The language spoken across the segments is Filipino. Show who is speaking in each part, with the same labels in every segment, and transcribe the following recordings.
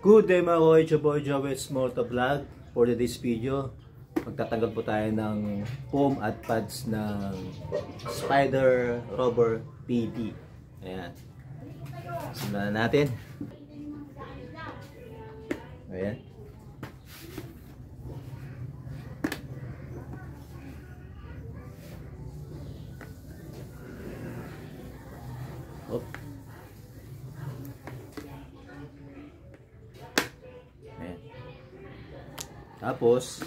Speaker 1: Good day mga koy, it's your boy Joel Smolta Vlog. For today's video, magtatanggal po tayo ng foam at pads ng Spider Rubber PD. Ayan. Simulan natin. Ayan. Op. Tapos,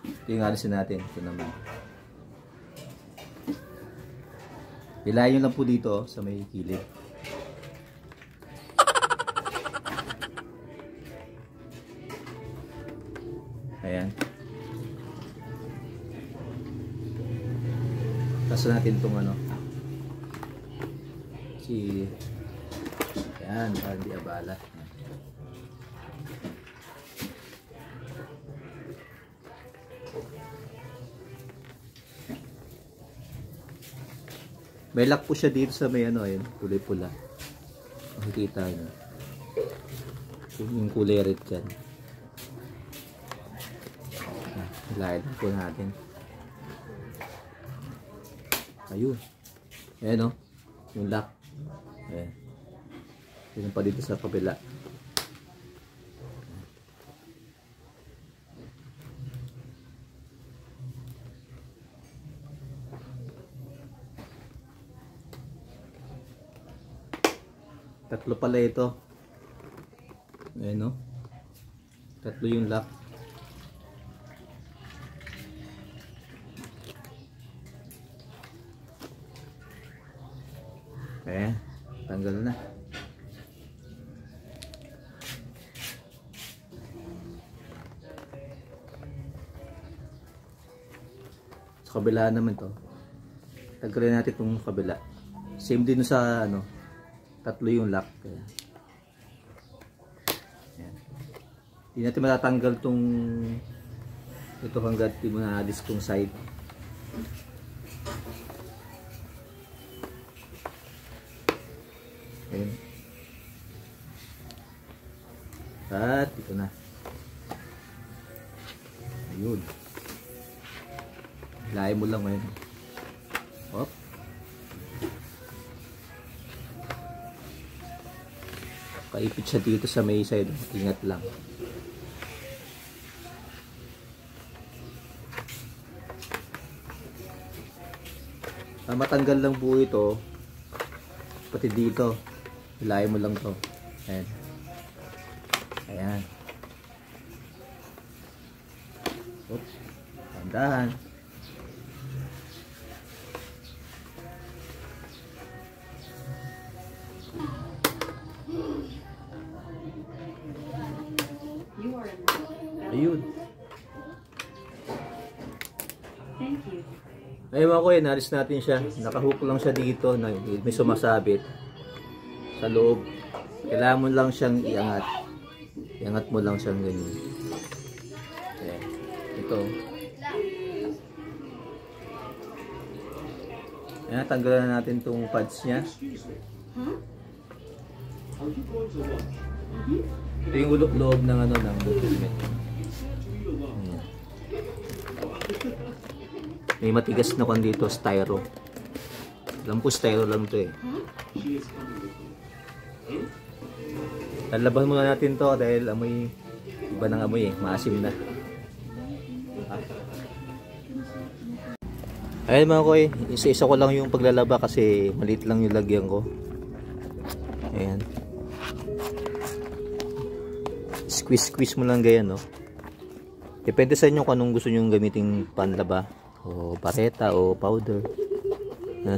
Speaker 1: ito yung alisin natin. Ito naman. Hilahin nyo lang po dito sa may kilid. Ayan. Kaso natin itong ano. Ayan, para hindi abala. May lock po siya dito sa may ano, ayun, kulay pula. Makikita nyo. Yung kulay red dyan. Hilahin po natin. Ayun. Ayan o. Yung lock. Ayan. Yun pa dito sa kabila. Tatlo pala ito. Ayan o. Tatlo yung lock. Ayan. Tanggal na. Sa kabila naman to. Tanggalin natin itong kabila. Same din sa ano. Tatlo yung lock. Ayan. Hindi natin matatanggal itong ito hanggat di mo na-alis itong side. Ayan. At ito na. Ayun. Hilahin mo lang ngayon. Hop. Kaipit siya dito sa may side. Ingat lang. Matanggal lang po ito. Pati dito. Hilahin mo lang to. Ayan. Ayan. Oops. Tandahan. Ayun.
Speaker 2: Thank you.
Speaker 1: Ayun ko, inalis natin siya. Nakahook lang siya dito. May sumasabit sa loob. Kailangan mo lang siyang iangat. Iangat mo lang siyang ganyan. Ayan. Ito. Ayan, tanggalan na natin itong pads niya. Ito yung loob ng ano ng helmet. May matigas na kung dito, styro. Alam ko styro lang to eh. Lalaban muna natin to dahil amoy, iba ng amoy eh, maasim na. Ayun mga koy, isa-isa ko lang yung paglalaba kasi maliit lang yung lagyan ko. Ayan. Squeeze mo lang ganyan, no? Depende sa inyo kung anong gusto nyo gamitin panlaba. O bareta o powder.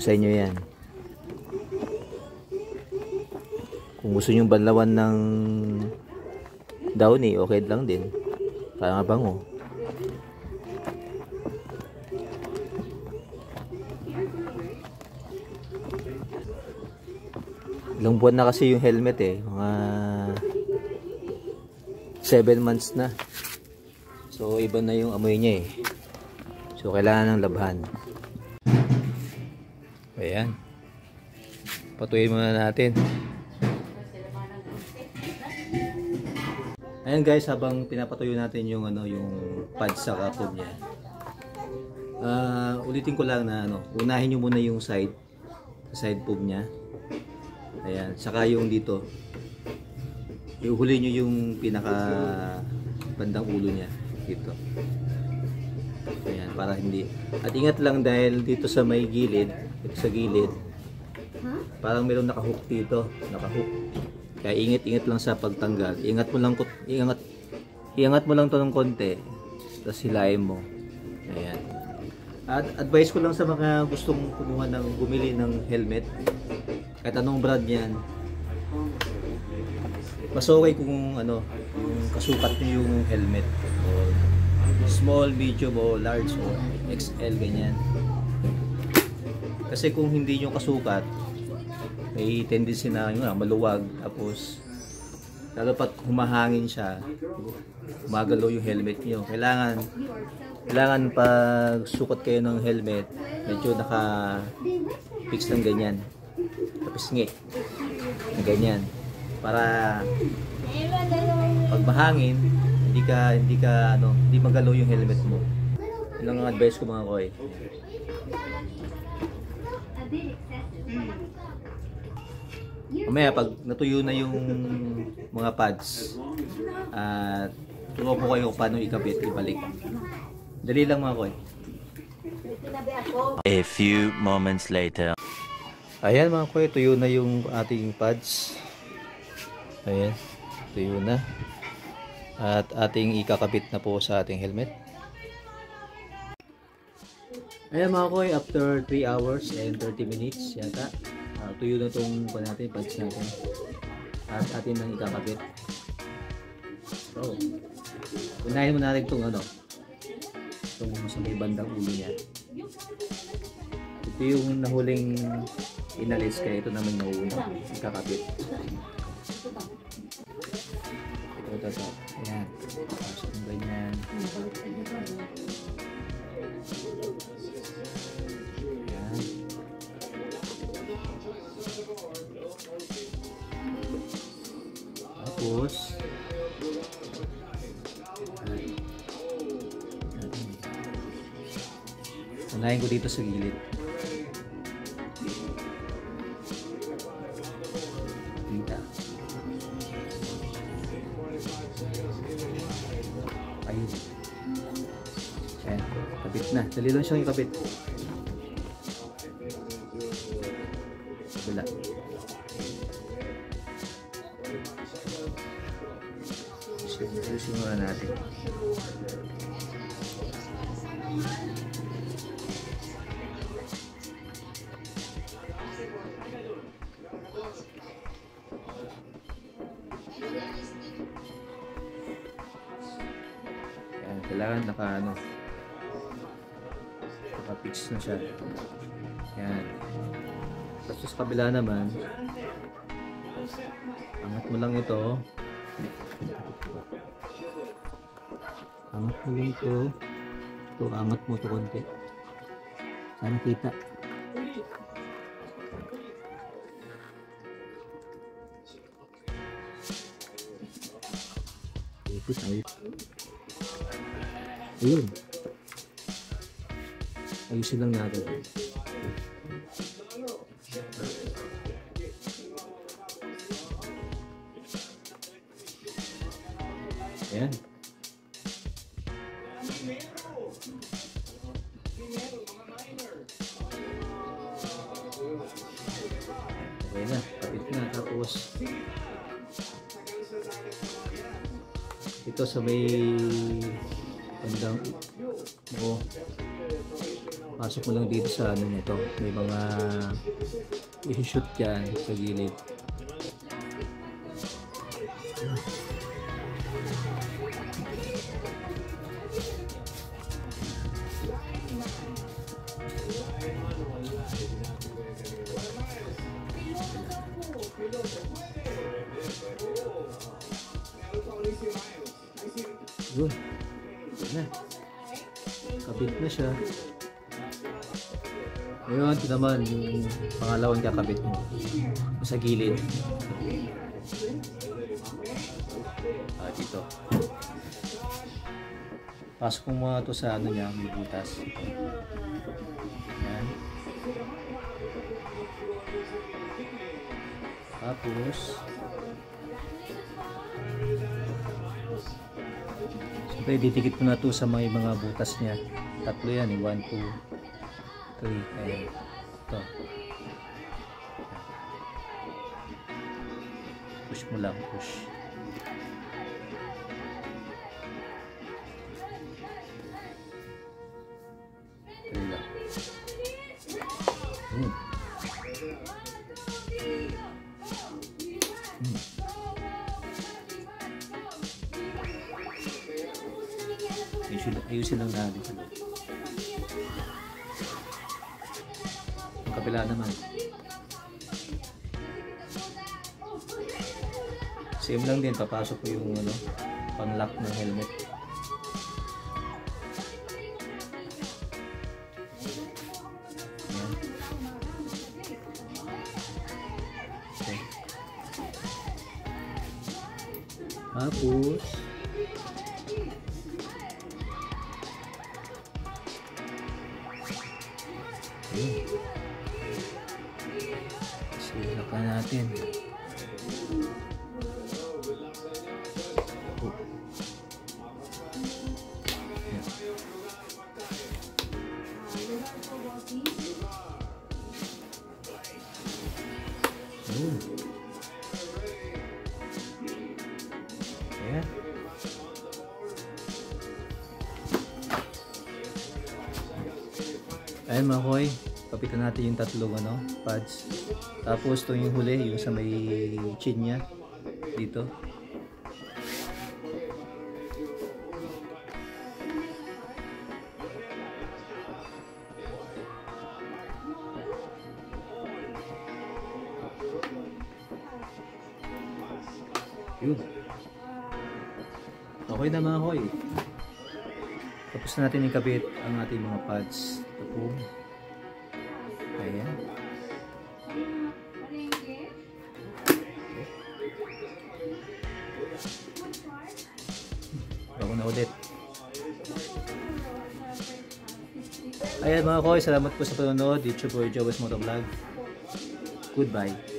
Speaker 1: Sa inyo yan. Kung gusto nyo banlawan ng downy, okay lang din. Para mabango. Ilang buwan na kasi yung helmet eh. Mga 7 months na. So iba na yung amoy niya eh. So kailangan ng labhan. Ayan. Patuloy muna natin. Ayan guys, habang pinapatuyo natin yung yung pads sa kapod niya. Ulitin ko lang na unahin niyo muna yung side pub niya. Ayan, saka yung dito. Ihuli niyo yung pinaka bandang ulo niya dito. Ayan, para hindi. At ingat lang dahil dito sa may gilid, sa gilid, parang meron nakahook dito, nakahook. Kaya ingat lang sa pagtanggal. Iangat mo lang 'to ng konti. Tapos hilahin mo. Ayan. At advice ko lang sa mga gustong bumili ng helmet. Kahit anong brand 'yan. Mas okay kung kung kasukat niyo yung helmet. O small, medium o large o XL ganyan. Kasi kung hindi niyo kasukat, may tendency na maluwag, tapos lalo pat humahangin siya, gumagalaw yung helmet niyo. Kailangan pag sukat kayo ng helmet, medyo naka-fix ng ganyan, tapos ng ganyan, para pag mahangin, hindi magalaw yung helmet mo. Yun lang ang advice ko mga koy. Mamaya pag natuyo na yung mga pads, at turo ko kayo paano ikabit, ibalik. Dali lang mga koy.
Speaker 3: A few moments later.
Speaker 1: Ayan mga koy, tuyo na yung ating pads. Ayan, tuyo na. At ating ikakabit na po sa ating helmet. Ayan mga koy, after 3 hours and 30 minutes yata, tuyo na itong pads natin. At atin nang ikakabit. So, unahin mo natin itong itong sa may bandang ulo niya. Ito yung nahuling inalis, kaya ito naman nauna ikakabit. Ito. Ayan. Pasok ng ganyan. Ayan. Tapos unahin ko dito sa gilid. Dito. Ayun. Ayan. Kabit na. Dali lang siyang ikabit. Wala. Ayusin muna natin. Ayan, kailangan naka-fix na siya. Ayan. Tapos sa kabila naman, angat mo lang ito. Angat mo lang ito. Ito, angat mo ito konti. Sana kita. Ayun. Ayusin lang natin. Ayan. Okay na, kapit na. Tapos ito sa may bandang pasok mo lang dito sa nito, may mga i-shoot yan sa gilid. Yun. Yun na. Kabit na siya. Ngayon, ito naman yung pangalawang kakabit mo sa gilid. Dito. Pasok mo muna to sa ano niya, may butas. Ayan. Tapos siyempre didikit ko na to sa may mga butas niya. Tatlo yan, 1, 2, 3. Ayan. Ito. Push mo lang, push. Ito lang. Ayusin lang natin. Ang kabila naman. Same lang din, papasok ko yung ano, pang-lock ng helmet. Ayan. Okay. Tapos silak na natin. Ayan. Ayan mga koy, kapitan natin yung tatlong ano, pads. Tapos ito yung huli, yung sa may chin niya dito. Yun. Okay na mga koy. Tapos na natin ikabit ang ating mga pads. Ito po. Ayan. Bago na ulit. Ayan mga koy, salamat po sa panonood. It's your boy Joey's Motovlog. Goodbye.